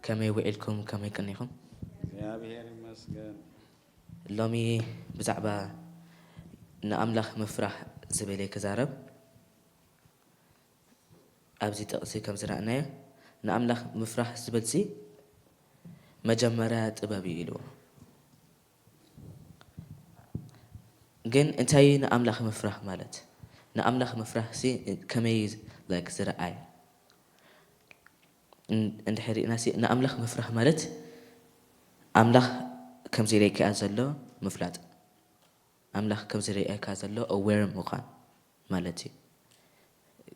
كمي وعلكم كمي كنيكم يا بهير مسجد لومي بزعبة نأملخ مفرح زبيلي كزارب أبزي تقصي كم زرعنا نأملخ مفرح زبلسي مجمرات أبابي إلو جن انتي نأملخ مفرح مالت نأملخ مفرح سي كميز لايك زرعي عند حري ناسي نأملخ مفرح مالت أملخ كم زي ريك أزلو مفلات أملخ كم زي ريك أزلو aware مقام مالتي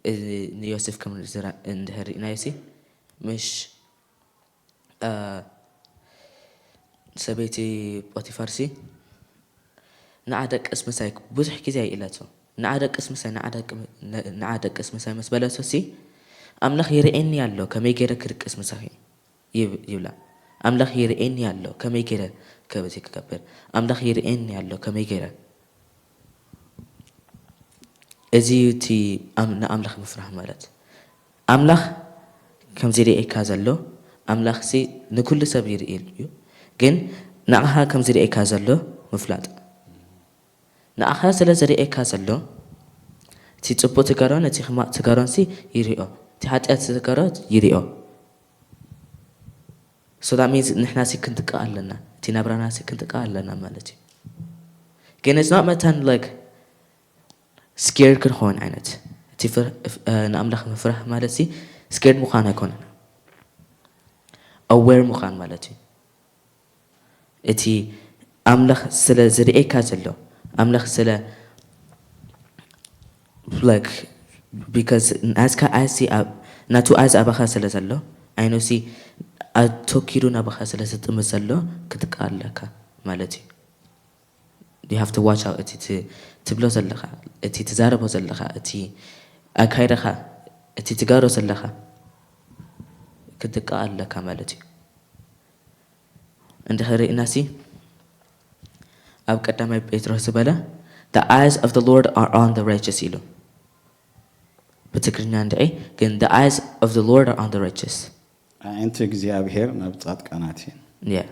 يوسف كم زرع عند حري ناسي مش سبيتي بوتيفارسي نعدك اسم سايك بزح كذا إلاتو نعدك اسم ساي نعدك اسم ساي مس بلاسوسي أملخ يرئني الله كم يجرا كرك اسم ساي يبلا أملخ يرئني الله كم يجرا كبزي كبر أملخ يرئني الله كم يجرا أزيوتي أملخ مفرح مالت أملخ كم زيري كازلو أملخ سي نكل سبير إليو جن نعها كم زيري كازلو مفلات نأخذ سلزري كازلو تي تصبو تكران تي خما تكران سي يريو تي حتى تكرات يريو so that means نحنا سي كنت قالنا تي نبرنا سي كنت قالنا مالتي again it's not متن like scared كن هون عينت تي نأملخ مفرح مالتي scared مخان يكون aware مخان مالتي تي أملخ سلزري كازلو أملخ سلا like because as see ناتو as أبخا سلا زلو I know see أتوكيرو نبخا سلا ستم زلو كتقال لك مالتي you have to watch out أتي تبلو زلخا أتي تزاربو زلخا أتي أكايرخا أتي تجارو زلخا كتقال لك مالتي عند هري ناسي أب قدامي بيتروس بلا the eyes of the Lord are on the righteous إلو بتكرنا عند أي كن the eyes of the Lord are on the righteous أنت جزيا بهير نبضات قناتين yeah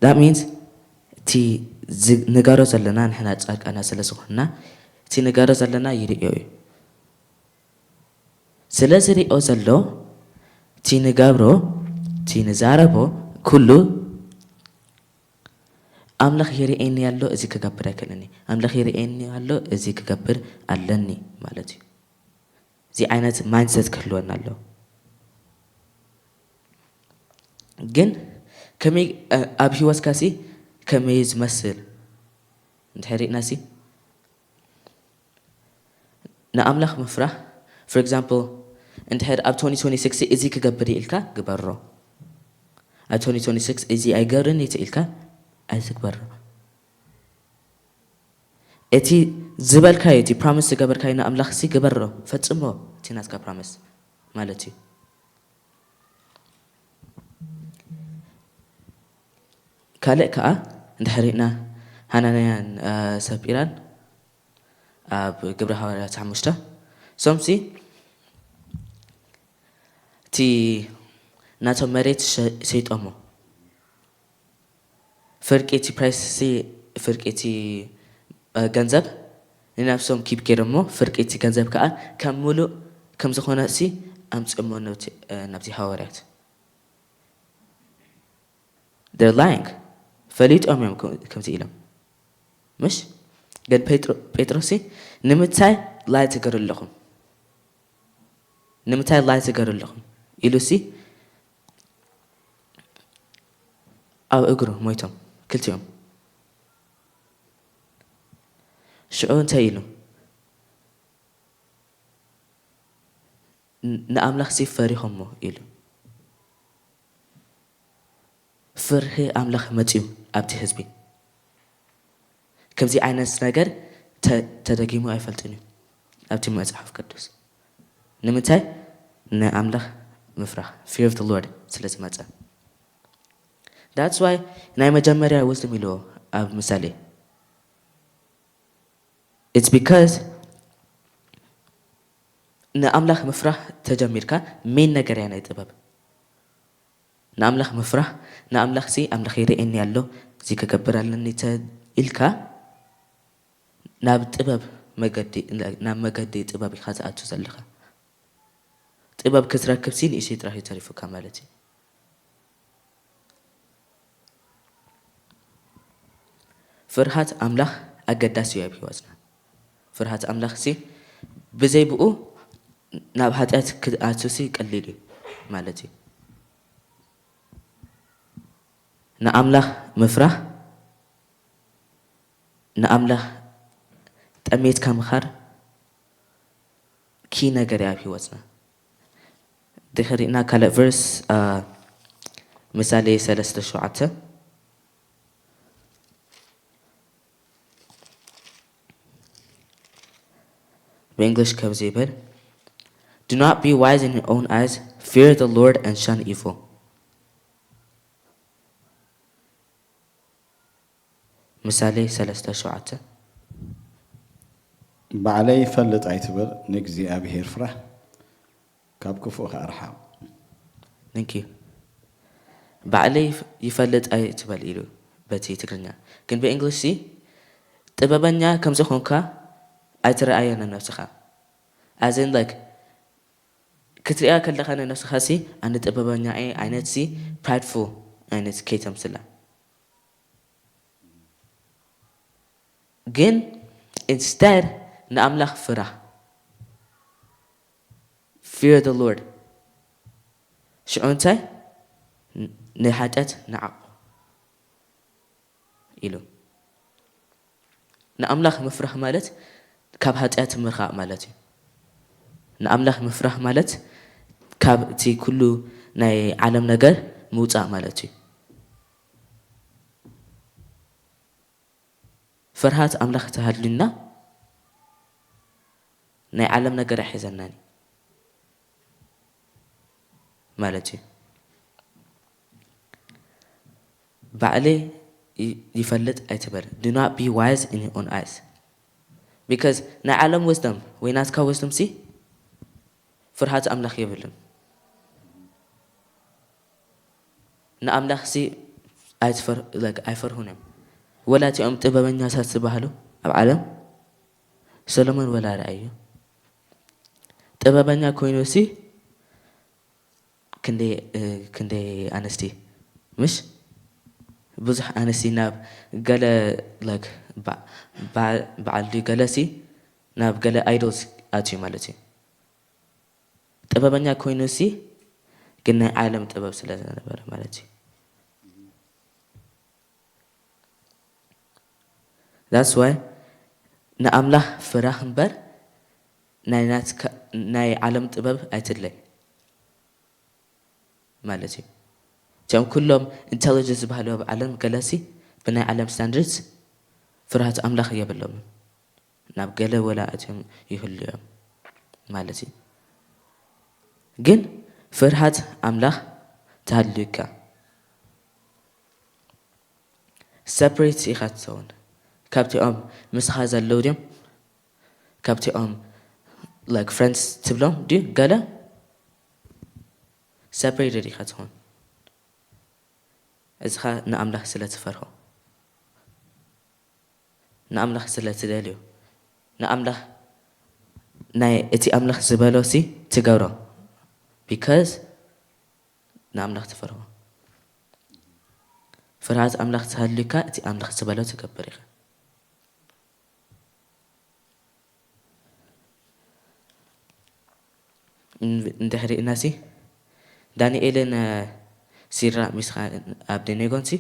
that means تي نجارو زلنا نحن أتأك أنا سلسخنا تي نجارو زلنا يريئوي سلسري أو زلو تي نجابرو تي نزاربو كله أملخ يريئني يالو إزي كجبر أكلني أملخ يريئني يالو إزي كجبر ألني مالتي زي عينات mindset كلونا له جن كمي أبي واسكاسي كمي يزمثل نتحرق ناسي نأملخ مفرح for example نتحرق أب 2026 إزي كجبري إلكا جبره أب 2026 إزي أجرني تإلكا أزك برا إتي زبال كاي تي promise تجبر كاي نأملخ سي جبره فتسمو تي ناس كا promise مالتي كالك كا ندحرينا هنانيان سب إيران بجبر حوالي تعمشته سومسي تي ناتو مريت سيد أمو فرقتي برايس سي فرقتي ገንዘብ ንናፍሶም ኪፕ ገይሮሞ ፍርቂቲ ገንዘብ ከዓ ከም ሙሉእ ከም ዝኾነ እሲ ኣምፅእሞ ናብዚ ሃዋርያት they're lying ፈሊጦም እዮም ከምዚ ኢሎም ምሽ ግን ጴጥሮስ ንምንታይ ላይ ትገሩ ኣለኹም ንምንታይ ላይ ትገሩ ኣለኹም ኢሉ ሲ ኣብ እግሩ ሞይቶም ክልቲኦም شو تايلو نأملخ سي فريهم مو إلو فرحي أملخ متيو أبتي حزبي كم زي عينا سناجر تدقيمو أيفلتني أبتي مزحف قدوس نمتاي نأملخ مفرح fear of the Lord سلسي ماتا that's why نايما جمريا wisdom إلو أب مثالي it's because نأملخ مفرح تجميرك مين نجري أنا يتباب ንኣምላኽ ምፍራሕ ንኣምላኽ ሲ ኣምላኽ ይርአየኒ ኣሎ እዚ ከገብር ኣለኒ ኢልካ ናብ መገዲ ጥበብ ኢኻ ዝኣቱ ዘለኻ ጥበብ ክትረክብ ሲ ንእሽተይ ጥራሕ እዩ ተሪፉካ ማለት እዩ ፍርሃት ኣምላኽ ኣገዳሲ እዩ ኣብ ሂወትና ፍርሃት ኣምላኽ ሲ ብዘይብኡ ናብ ኃጢአት ክትኣቱ ሲ ቀሊል እዩ ማለት እዩ ንኣምላኽ ምፍራሕ ንኣምላኽ ጠሜትካ ምኻር ኪ ነገር ኣብ ሂወትና ድኽሪእና ካልእ ቨርስ ምሳሌ 3:7 በእንግሊሽ ከምዚ ይብል Do not be wise in your own eyes. Fear the Lord and shun evil. ምሳሌ 3:7 ባዕለይ ይፈልጥ ኣይትብል ንእግዚአብሔር ፍራሕ ካብ ክፉእ ከርሓቅ Thank you. ባዕለይ ይፈልጥ ኣይትበል ኢሉ በቲ ትግርኛ ግን በእንግሊሽ ሲ ጥበበኛ ከም ዝኾንካ ኣይትረኣየን ነፍስኻ as in like ክትሪኣ ከለኻ ነፍስኻ ሲ ኣነ ጥበበኛ እየ ዓይነት ሲ prideful ዓይነት ከይተምስላ ግን instead ንኣምላኽ ፍራሕ fear the Lord ሽዑ እንታይ ንኃጢአት ንዓቑ ኢሉ ንኣምላኽ ምፍራሕ ማለት ካብ ኃጢአት ምርኻቕ ማለት እዩ ንኣምላኽ ምፍራሕ ማለት ካብ እቲ ኩሉ ናይ ዓለም ነገር ምውፃእ ማለት እዩ ፍርሃት ኣምላኽ ተሃልዩና ናይ ዓለም ነገር ኣይሒዘናኒ ማለት እዩ ባዕለይ ይፈልጥ ኣይትበል Do not be wise in your own eyes because ናይ ዓለም wisdom ወይ ናትካ wisdom ሲ ፍርሃት ኣምላኽ የብልን ንኣምላኽ ሲ ኣይፈርሁን እዮም ወላ እቲኦም ጥበበኛታት ዝበሃሉ ኣብ ዓለም ሰሎሞን ወላ ረአዩ ጥበበኛ ኮይኑ ሲ ክንደይ ኣንስቲ ምሽ ብዙሕ ኣንስቲ ናብ ገለ በዓል ገለ ሲ ናብ ገለ ኣይዶልስ ኣትዩ ማለት እዩ ጥበበኛ ኮይኑ ሲ ግን ናይ ዓለም ጥበብ ስለ ዝነበረ ማለት እዩ That's why ንኣምላኽ ፍራሕ እምበር ናይ ዓለም ጥበብ ኣይትድለይ ማለት እዩ እቶም ኩሎም ኢንተሊጀንስ ዝበሃሉ ኣብ ዓለም ገለሲ ብናይ ዓለም ስታንዳርድስ ፍርሃት ኣምላኽ የብሎም ናብ ገለ ወላ እቶም ይህሉ እዮም ማለት እዩ ግን ፍርሃት ኣምላኽ ተሃልዩካ ሰፐሬት ኢኻ ትኸውን ካብቲኦም ምስኻ ዘለዉ ድዮም ካብቲኦም like friends ትብሎም ድዩ ገለ separated ኢኻ ትኾን እዚኻ ንኣምላኽ ስለ ትፈርሆ ንኣምላኽ ስለ ትደልዮ ንኣምላኽ ናይ እቲ ኣምላኽ ዝበሎ ሲ ትገብሮ because ንኣምላኽ ትፈርሆ ፍርሃት ኣምላኽ ተሃልዩካ እቲ ኣምላኽ ዝበሎ ትገብር ኢኻ እንድሕሪእና ሲ ዳንኤልን ሲድራቅ ሚሳቅ ኣብደኔጎን ሲ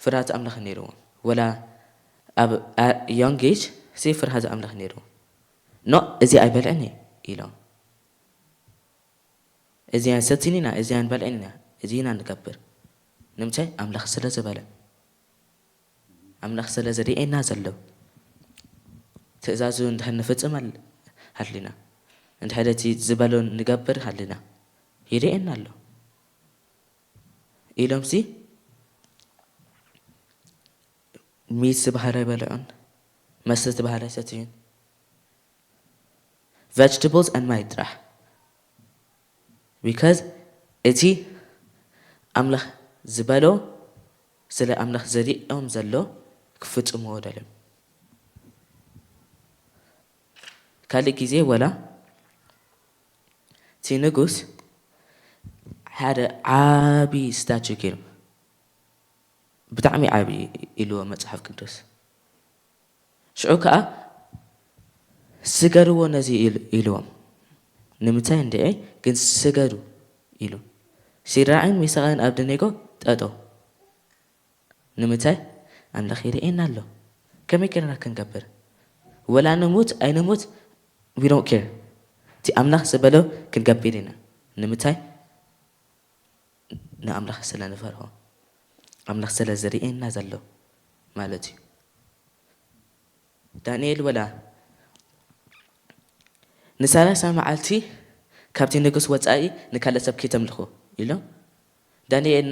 ፍርሃት ኣምላኽ ነይርዎም ወላ ኣብ young age ሲ ፍርሃት ኣምላኽ ነይርዎም ኖ እዚ ኣይበልዕን ኢሎም እዚ ኣይሰትይን ኢና እዚ ኣይንበልዕን ኢና እዚ ኢና ንገብር ንምንታይ ኣምላኽ ስለ ዝበለ ኣምላኽ ስለ ዘርአየና ዘሎ ትእዛዙ እንድሕር ንፍፅም ሃሊና እንድሕር እቲ ዝበሎ ንገብር ሃሊና ይርአየና ኣሎ ኢሎም ሲ ሚት ዝበሃል ኣይበልዑን መስተ ዝበሃል ኣይሰትዩን vegetables and ማይ ጥራሕ because እቲ ኣምላኽ ዝበሎ ስለ ኣምላኽ ዘሪኦም ዘሎ ክፍጽምዎ ደልዮም ካልእ ግዜ ወላ እቲ ንጉስ ሓደ ዓብዪ ስታቹ ገይሩ ብጣዕሚ ዓብዪ ኢልዎ መጽሓፍ ቅዱስ ሽዑ ከዓ ስገድዎ ነዚ ኢልዎም ንምንታይ እንድዐ ግን ስገዱ ኢሉ ሲድራቅን ሚሳቅን ኣብደኔጎ ጠጠው ንምንታይ ኣምላኽ ይርኤና ኣሎ ከመይ ጌርና ክንገብር ወላ ንሙት ኣይንሙት we don't care እቲ ኣምላኽ ዝበሎ ክንገብር ኢና ንምንታይ ንኣምላኽ ስለ ንፈርሆ ኣምላኽ ስለ ዝርኤና ዘሎ ማለት እዩ ዳንኤል ወላ ንሳላሳ መዓልቲ ካብቲ ንጉስ ወፃኢ ንካልእ ሰብ ከይተምልኹ ኢሎም ዳንኤል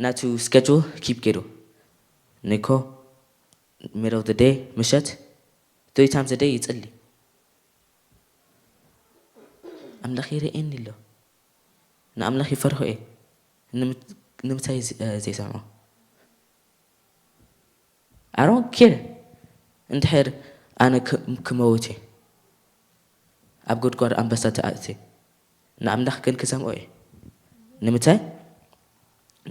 ናቱ ስኬጁል ኪፕ ገይሩ ንኮ middle of the day ምሸት 3 times a day ይጽሊ ኣምላኽ ይርኤኒ ኣሎ ንኣምላኽ ይፈርሆ እየ ንምንታይ ዘይሰምዖ I don't care እንድሕር ኣነ ክመውት እየ ኣብ ጉድጓድ ኣንበሳ ተኣትየ ንኣምላኽ ግን ክሰምዖ እየ ንምንታይ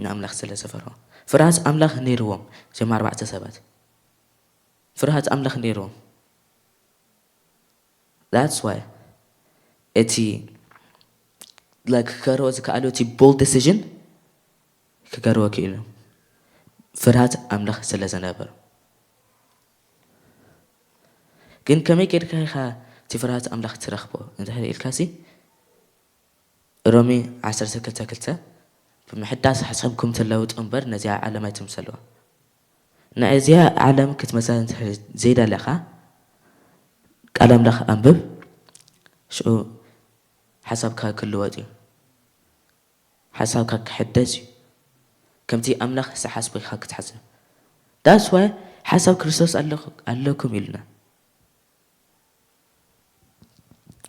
ንኣምላኽ ስለ ዝፈርሆ ፍርሃት ኣምላኽ ነይርዎም ጀም 4 ሰባት ፍርሃት ኣምላኽ ነይርዎም that's why እቲ ክገርዎ ዝከኣሉ እቲ bold decision ክገርዎ ክኢሉ ፍርሃት ኣምላኽ ስለ ዝነበሩ ግን ከመይ ጌርካ ኢኻ እቲ ፍርሃት ኣምላኽ ትረኽቦ እንድሕር ኢልካሲ ሮሚ 12:2 ብምሕዳስ ሓሳብኩም ትለውጡ እምበር ነዚኣ ዓለም ኣይትምሰልዋ ነዚኣ ዓለም ክትመሰል ዘይደለኻ ቃል ኣምላኽ ኣንብብ ሽዑ ሓሳብካ ክልወጥ እዩ ሓሳብካ ክሕደስ እዩ ከምቲ ኣምላኽ ዝሓስቦ ኢኻ ክትሓስብ that's why ሓሳብ ክርስቶስ ኣለኩም ኢሉና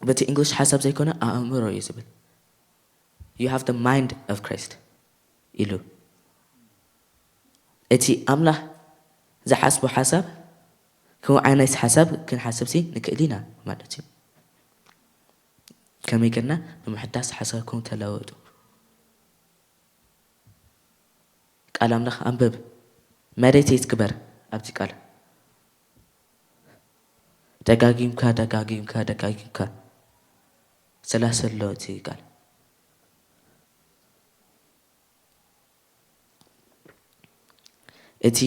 በቲ እንግሊሽ ሓሳብ ዘይኮነ ኣእምሮ እዩ ዝብል you have the mind of Christ ኢሉ እቲ ኣምላኽ ዝሓስቦ ሓሳብ ከምኡ ዓይነት ሓሳብ ክንሓስብሲ ንክእል ኢና ማለት እዩ ከመይ ጌርና ብምሕዳስ ሓሳብኩም ተለወጡ ቃል ኣምላኽ ኣንብብ መዲቴት ግበር ኣብቲ ቃል ደጋጊምካ ሰላሰሎ እቲ ቃል እቲ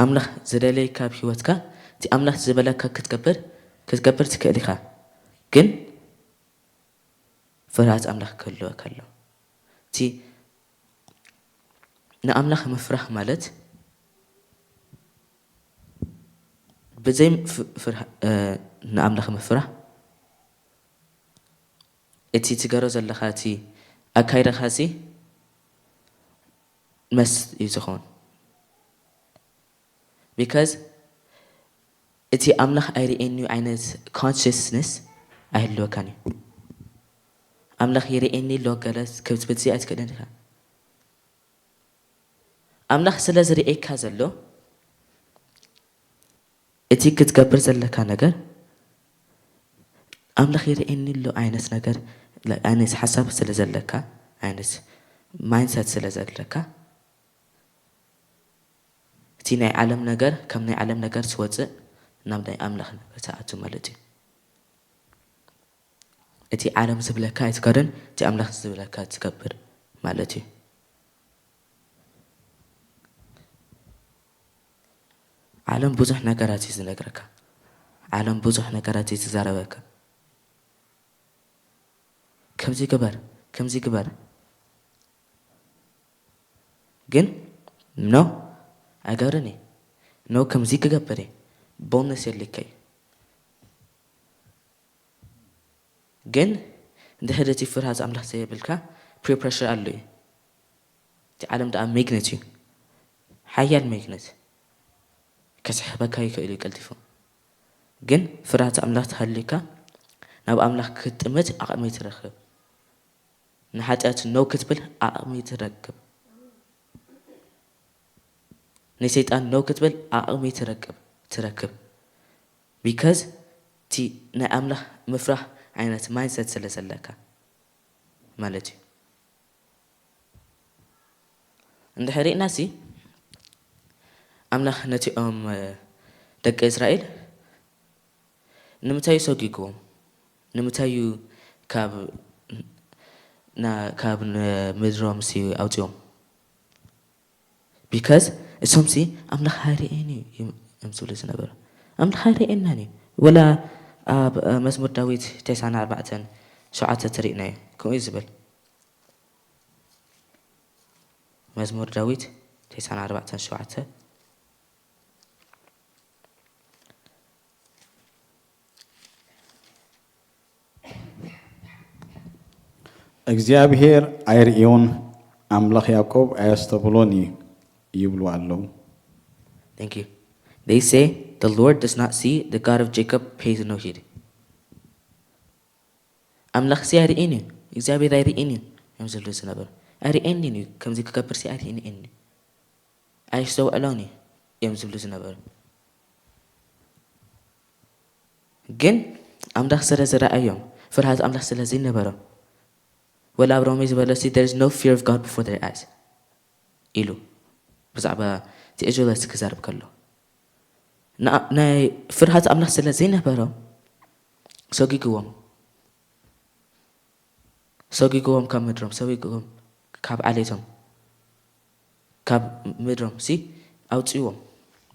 ኣምላኽ ዝደለየካ ኣብ ሂወትካ እቲ ኣምላኽ ዝበለካ ክትገብር ትክእል ኢኻ ግን ፍርሃት ኣምላኽ ክህልወካ ኣሎ እቲ ንኣምላኽ ምፍራሕ ማለት ብዘይ ንኣምላኽ ምፍራሕ እቲ ትገሮ ዘለኻ እቲ ኣካይዳኻሲ መስ እዩ ዝኸውን because እቲ ኣምላኽ ኣይርኤኒ ዓይነት consciousness ኣይህልወካን እዩ ኣምላኽ ይርኤኒ ኣሎ ገለ ክትብል ኣይትክእልን ኢኻ ኣምላኽ ስለ ዝርኤካ ዘሎ እቲ ክትገብር ዘለካ ነገር ኣምላኽ ይርኤኒ ኣሎ ዓይነት ነገር ዓይነት ሓሳብ ስለ ዘለካ ዓይነት ማይንድሰት ስለ ዘለካ እቲ ናይ ዓለም ነገር ከም ናይ ዓለም ነገር ትወፅእ ናብ ናይ ኣምላኽ ነገር ተኣቱ ማለት እዩ እቲ ዓለም ዝብለካ ኣይትከድን እቲ ኣምላኽ ዝብለካ ትገብር ማለት እዩ ዓለም ብዙሕ ነገራት እዩ ዝነግረካ ዓለም ብዙሕ ነገራት እዩ ዝዛረበካ ከምዚ ግበር ግን ኖ ኣይገብርን እየ ኖ ከምዚ ክገብር እየ ቦልነስ የድልየካ እዩ ግን እንድሕር እቲ ፍርሃት ኣምላኽ ዘየብልካ ፒር ፕሬሸር ኣሎ እዩ እቲ ዓለም ደኣ ሜግነት እዩ ሓያል ሜግነት ከስሕበካ ይክእል እዩ ቀልጢፉ ግን ፍርሃት ኣምላኽ ተሃልዩካ ናብ ኣምላኽ ክትጥምት ኣቕሚ ትረክብ ንሓጢኣት ኖ ክትብል ኣቕሚ ትረክብ ንሰይጣን ነው ክትብል ኣቕሚ ትረክብ ቢካዝ እቲ ናይ ኣምላኽ ምፍራሕ ዓይነት ማይንሰት ስለ ዘለካ ማለት እዩ እንድሕሪእና ሲ ኣምላኽ ነቲኦም ደቂ እስራኤል ንምንታይ ሰጊግዎም ንምንታይ ካብ ምድሮም ሲ ኣውፅኦም ቢካዝ እሶም ሲ ኣምላኽ ሃርኤኒ እዮም ዝብሉ ዝነበሩ ኣምላኽ ሃርኤናኒ ወላ ኣብ መዝሙር ዳዊት 94:7 ትሪእናዮ ከምኡ እዩ ዝብል መዝሙር ዳዊት 94:7 እግዚአብሔር አይርኤውን አምላኽ ያዕቆብ አያስተብሎን ይብሉ አለው። Thank you. They say the Lord does not see, the God of Jacob pays no heed. አምላኽ ሲ አይርኤኒ እግዚአብሔር አይርኤኒ እዮም ዝብሉ ዝነበሩ አይርኤኒ ከምዚ ክገብር ሲ አይርኤኒ ኣይስተውዕሎኒ እዮም ዝብሉ ዝነበሩ ግን ኣምላኽ ስለ ዝረኣዮም ፍርሃት ኣምላኽ ስለ ዘይነበሮም ወላ ኣብ ሮሜ ዝበሎ ሲ there is no fear of God before their eyes ኢሉ ብዛዕባ እቲ እስራኤላውያን ክዛረብ ከሎ ናይ ፍርሃት ኣምላኽ ስለ ዘይነበሮም ሰጊግዎም ካብ ምድሮም ሰጊግዎም ካብ ዓሌቶም ካብ ምድሮም ሲ ኣውፅዎም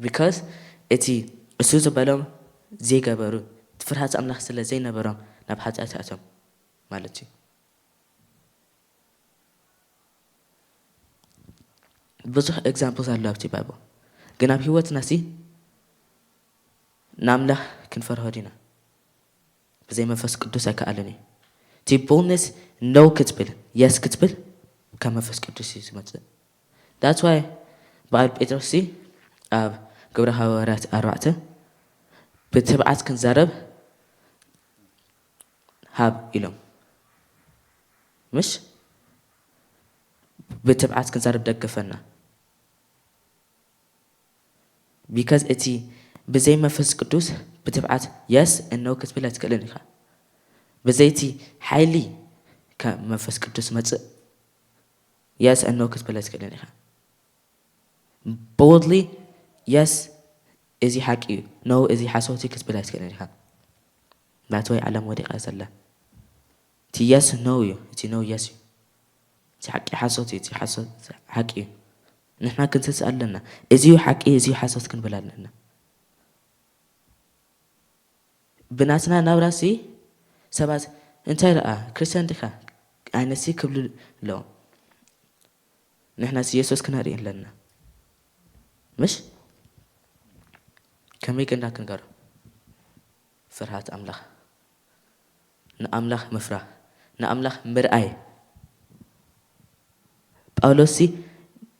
ቢካዝ እቲ እሱ ዝበሎም ዘይገበሩ ፍርሃት ኣምላኽ ስለ ዘይነበሮም ናብ ሓጢኣት ኣቶም ማለት እዩ ብዙሕ ኤግዛምፕልስ ኣሎ ኣብቲ ባይብል ግን ኣብ ሂወትና ሲ ንኣምላኽ ክንፈርሆ ዲና ብዘይ መንፈስ ቅዱስ ኣይከኣልን እዩ እቲ ቦልነስ ነው ክትብል የስ ክትብል ካብ መንፈስ ቅዱስ እዩ ዝመፅእ ዳትስ ዋይ በዓል ጴጥሮስ ሲ ኣብ ግብረ ሐዋርያት 4 ብትብዓት ክንዛረብ ሃብ ኢሎም ምሽ ብትብዓት ክንዛረብ ደግፈና ቢካዝ እቲ ብዘይ መንፈስ ቅዱስ ብትብዓት የስ እነው ክትብል ኣይትክእልን ኢኻ ብዘይቲ ሓይሊ ካብ መንፈስ ቅዱስ መፅእ የስ እነው ክትብል ኣይትክእልን ኢኻ boldly yes እዚ ሓቂ እዩ no እዚ ሓሶት ክትብል ኣይትክእልን ኢኻ ዳት ወይ ዓለም ወዲቓ ዘላ እቲ yes no እዩ እቲ no yes እዩ እቲ ሓቂ ሓሶት እዩ እቲ ሓሶት ሓቂ እዩ ንሕና ክንትስእ ኣለና እዚዩ ሓቂ እዚዩ ሓሶት ክንብል ኣለና ብናትና ናብራሲ ሰባት እንታይ ረኣ ክርስቲያን ዲኻ ዓይነሲ ክብሉ ኣለዎም ንሕናሲ ኢየሱስ ክነርኢ ኣለና مش كمي كنا كنقر فرحات أملاخ نأملاخ مفرح نأملاخ مرأي باولوسي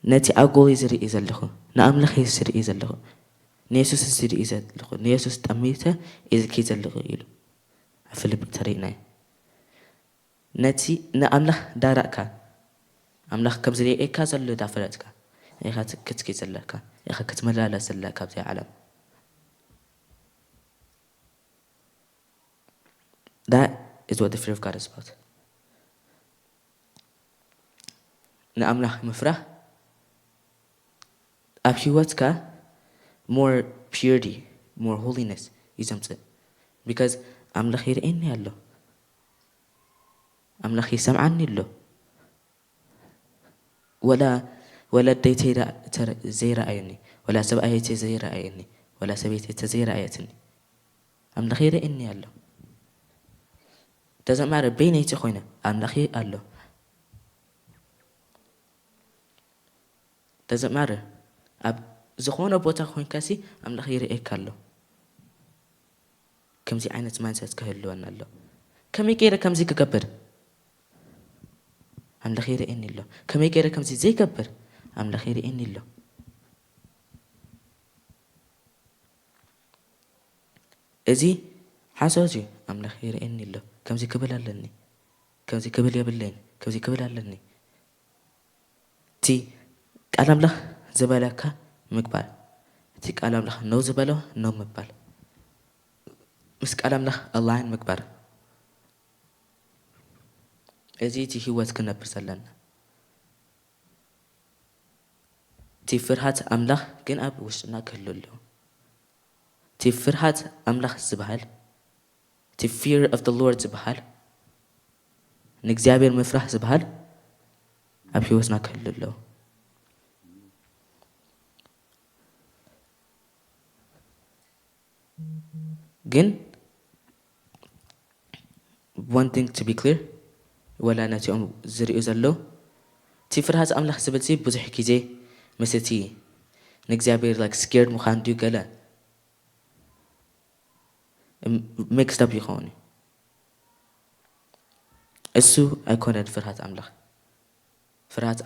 نتي أقول يزري إزلخو نأملاخ يزري إزلخو نيسوس يزري إزلخو نيسوس تأميته إذا كي زلخو إلو فيليب ترينا نتي نأملاخ دارك أملاخ كم زري إيه كازلو دافرتك إيه كتكي زلك إيه كتملال زلك بزي عالم That is what the fear of God is about. نأملاخ مفرح ኣብ ሂወትካ more purity more holiness ይዘምፅእ because ኣምላኽ ይርኤኒ ኣሎ ኣምላኽ ይሰምዓኒ ኣሎ ወለደይ ዘይረኣየኒ ወላ ሰብኣይ ዘይረኣየኒ ወላ ሰበይቲ ዘይረኣየትኒ ኣምላኽ ይርኤኒ ኣሎ ተዘማረ በይነይቲ ኮይነ ኣምላኽ ኣሎ ተዘማረ ኣብ ዝኾነ ቦታ ኮይንካሲ ኣምላኽ ይርኤካ ኣሎ ከምዚ ዓይነት ማንሰት ክህልወና ኣሎ ከመይ ገይረ ከምዚ ክገብር ኣምላኽ ይርኤኒ ኣሎ ከመይ ገይረ ከምዚ ዘይገብር ኣምላኽ ይርኤኒ ኣሎ እዚ ሓሶት እዩ ኣምላኽ ይርኤኒ ኣሎ ከምዚ ክብል ኣለኒ ከምዚ ክብል የብለይን ከምዚ ክብል ኣለኒ እቲ ቃል ኣምላኽ ዝበለካ ምግባር እቲ ቃል ኣምላኽ ነው ዝበሎ ነው ምባል ምስ ቃል ኣምላኽ ኣላይን ምግባር እዚ እቲ ህይወት ክነብር ዘለና እቲ ፍርሃት ኣምላኽ ግን ኣብ ውሽጥና ክህሉ ኣለዎ እቲ ፍርሃት ኣምላኽ ዝበሃል እቲ fear of the Lord ዝበሃል ንእግዚኣብሔር ምፍራሕ ዝበሃል ኣብ ህይወትና ክህሉ ኣለዎ ግን one thing to be clear ወላ ነቲኦም ዝሪኡ ዘለዉ እቲ ፍርሃት ኣምላኽ ዝብል ብዙሕ ግዜ ምስ እቲ ንእግዚኣብሔር like scared ምዃን ድዩ ገለ mixed up ይኸውን እዩ እሱ ኣይኮነን ፍርሃት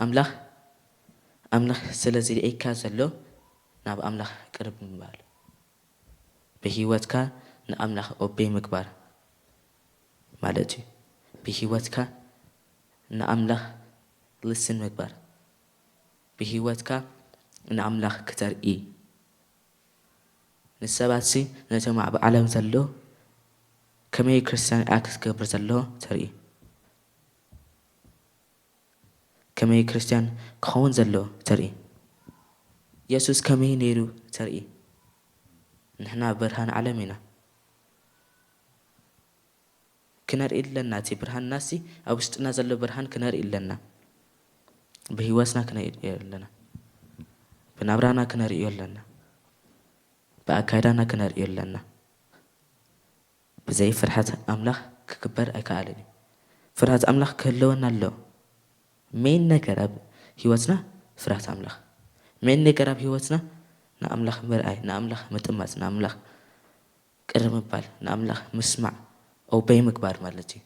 ኣምላኽ ኣምላኽ ስለ ዝርአየካ ዘሎ ናብ ኣምላኽ ቅርብ ምባል ብሂወትካ ንኣምላኽ ኦቤይ ምግባር ማለት እዩ ብሂወትካ ንኣምላኽ ልስን ምግባር ብሂወትካ ንኣምላኽ ክተርኢ ንሰባት ነቶም ኣብ ዓለም ዘሎ ከመይ ክርስቲያን ኣክት ክገብር ዘለዎ ተርኢ ከመይ ክርስቲያን ክኸውን ዘለዎ ተርኢ ኢየሱስ ከመይ ነይሩ ተርኢ ንሕና ብርሃን ዓለም ኢና ክነርኢ ኣለና እቲ ብርሃንና ኣብ ውሽጥና ዘሎ ብርሃን ክነርኢ ኣለና ብሂወትና ክነርኢ ኣለና ብናብራና ክነርኢ ኣለና ብኣካይዳና ክነርኢ ኣለና ብዘይ ፍርሃት ኣምላኽ ክግበር ኣይከኣልን እዩ ፍርሃት ኣምላኽ ክህልወና ኣለዎ ሜን ነገር ኣብ ህይወትና ፍርሃት ኣምላኽ ሜን ነገር ኣብ ህይወትና ንኣምላኽ ምርኣይ ንኣምላኽ ምጥማት ንኣምላኽ ቅርብ ምባል ንኣምላኽ ምስማዕ ኦቤይ ምግባር ማለት እዩ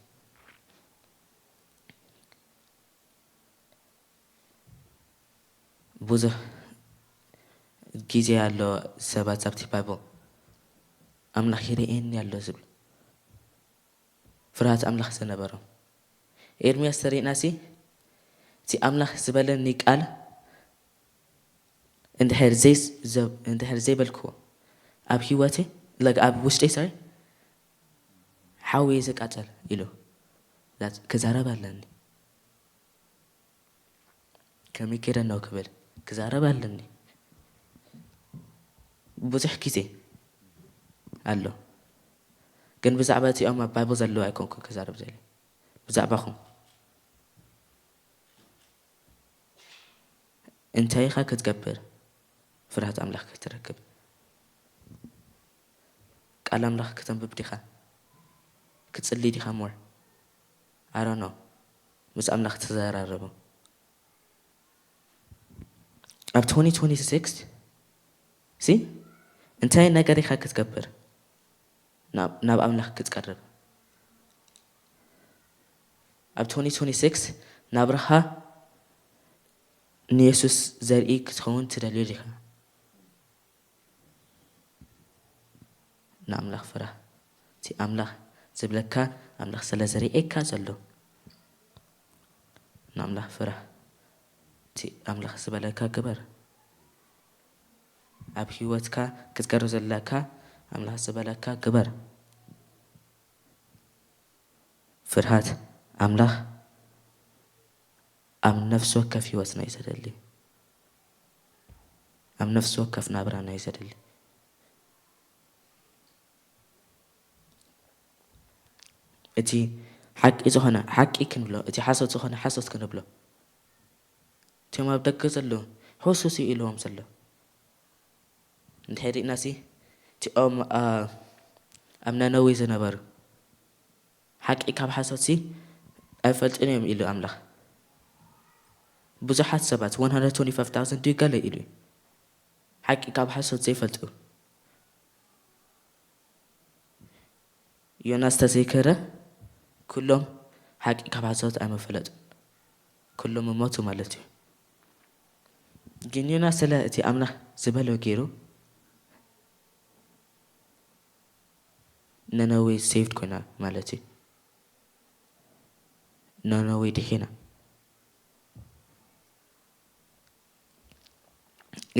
ብዙሕ ጊዜ ኣሎ ሰባት ኣብቲ ባይብል ኣምላኽ ይርአየኒ ኣሎ ዝብል ፍርሃት ኣምላኽ ዝነበሮም ኤርምያስ ተሪእና እቲ ኣምላኽ ዝበለኒ ቃል እንድሕር ዘይበልክዎ ኣብ ህይወቴ ኣብ ውሽጠይ ሓዊ ዝቃፀል ኢሉ ክዛረብ ኣለኒ ከመይ ገይረ ነው ክብል ክዛረብ ኣለኒ ብዙሕ ግዜ ኣሎ ግን ብዛዕባ እቲኦም ኣብ ባይብል ዘለዉ ኣይኮንኩ ክዛረብ ዘለ ብዛዕባኹም እንታይ ኢኻ ክትገብር ፍርሃት ኣምላኽ ክትረክብ ቃል ኣምላኽ ከተንብብ ዲኻ ክትጽልይ ዲኻ ሞር I don't know ምስ ኣምላኽ ተዘራረቡ ኣብ 2026 እንታይ ነገር ኢኻ ክትገብር ናብ ኣምላኽ ክትቀርብ ኣብ 2026 ናብራኻ ንየሱስ ዘርኢ ክትኸውን ትደልዩ ዲኻ ንኣምላኽ ፍራሕ እቲ ኣምላኽ ዝብለካ ኣምላኽ ስለ ዘርአየካ ዘሎ ንኣምላኽ ፍራሕ እቲ ኣምላኽ ዝበለካ ግበር ኣብ ህይወትካ ክትገር ዘለካ ኣምላኽ ዝበለካ ግበር ፍርሃት ኣምላኽ ኣብ ነፍሲ ወከፍ ህይወትና እዩ ዘደሊ ኣብ ነፍሲ ወከፍ ናብራና እዩ ዘደሊ እቲ ሓቂ ዝኾነ ሓቂ ክንብሎ እቲ ሓሶት ዝኾነ ሓሶት ክንብሎ እቲኦም ኣብ ደገ ዘሎ ሕሱስ እዩ ኢልዎም ዘሎ እንድሕር ሪእና እቲኦም ኣብ ነነዌ ዝነበሩ ሓቂ ካብ ሓሶት ኣይፈልጥን እዮም ኢሉ ኣምላኽ ብዙሓት ሰባት 125,000 ድዩ ገለ ኢሉ ሓቂ ካብ ሓሶት ዘይፈልጡ ዮናስ ተዘይከረ ኩሎም ሓቂ ካብ ሓሶት ኣይመፈለጡ ኩሎም ሞቱ ማለት እዩ ግን ዮናስ ስለ እቲ ኣምላኽ ዝበሎ ገይሩ ነነዌ ሴቭድ ኮይና ማለት እዩ ነነዌ ድሒና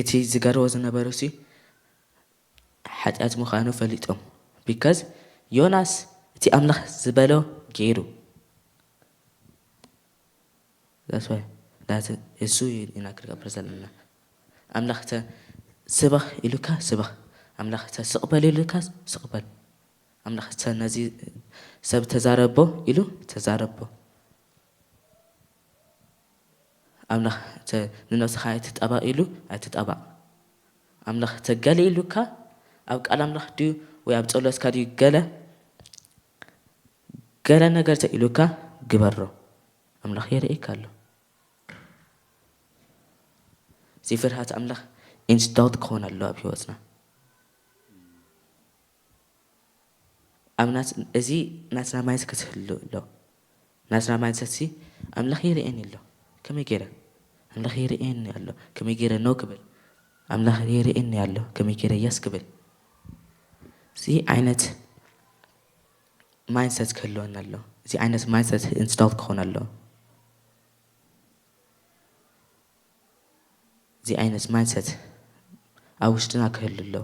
እቲ ዝገርቦ ዝነበረ ሲ ኃጢአት ምዃኑ ፈሊጦም ቢካዝ ዮናስ እቲ ኣምላኽ ዝበሎ ገይሩ እሱ ኢና ክርገብር ዘለና ኣምላኽ ስበኽ ኢሉካ ስበኽ ኣምላኽ ስቕበል ኢሉካ ስቕበል ኣምላኽ ነዚ ሰብ ተዛረቦ ኢሉ ተዛረቦ ኣምላኽ ንነፍስኻ ኣይትጠባቕ ኢሉ ኣይትጠባቕ ኣምላኽ ገለ ኢሉካ ኣብ ቃል ኣምላኽ ድዩ ወይ ኣብ ጸሎትካ ድዩ ገለ ነገር ኢሉካ ግበሮ ኣምላኽ የርኤካ ኣሎ እዚ ፍርሃት ኣምላኽ ኢንስቶልድ ክኾን ኣሎ ኣብ ሂወትና እዚ ናትና ማይንስ ክትህሉ ኣሎ ናትና ማይንሰት ኣምላኽ የርኤኒ ኣሎ ከመይ ገይረ ኣምላኽ የርኤኒ ኣሎ ከመይ ገይረ ኖ ክብል ኣምላኽ የርኤኒ ኣሎ ከመይ ገይረ የስ ክብል እዚ ዓይነት ማይንሰት ክህልወና ኣሎ እዚ ዓይነት ማይንሰት ኢንስቶልድ ክኾን ኣሎ እዚ ዓይነት ማይንሰት ኣብ ውሽጥና ክህሉ ኣሎ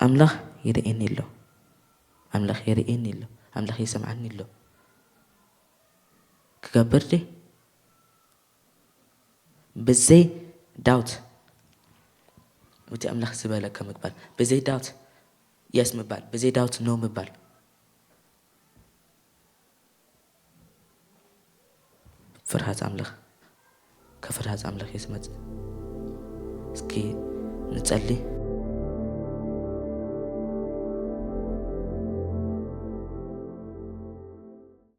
ኣምላኽ ይርኤኒ ኣሎ ኣምላኽ የርኤኒ ኣሎ ኣምላኽ ይሰምዓኒ ኣሎ ክገብር ዲ ብዘይ ዳውት እቲ ኣምላኽ ዝበለከ ምግባል ብዘይ ዳውት የስ ምባል ብዘይ ዳውት ኖ ምባል ፍርሃት ኣምላኽ ከፍርሃት ኣምላኽ የስመጽእ እስኪ ንጸልይ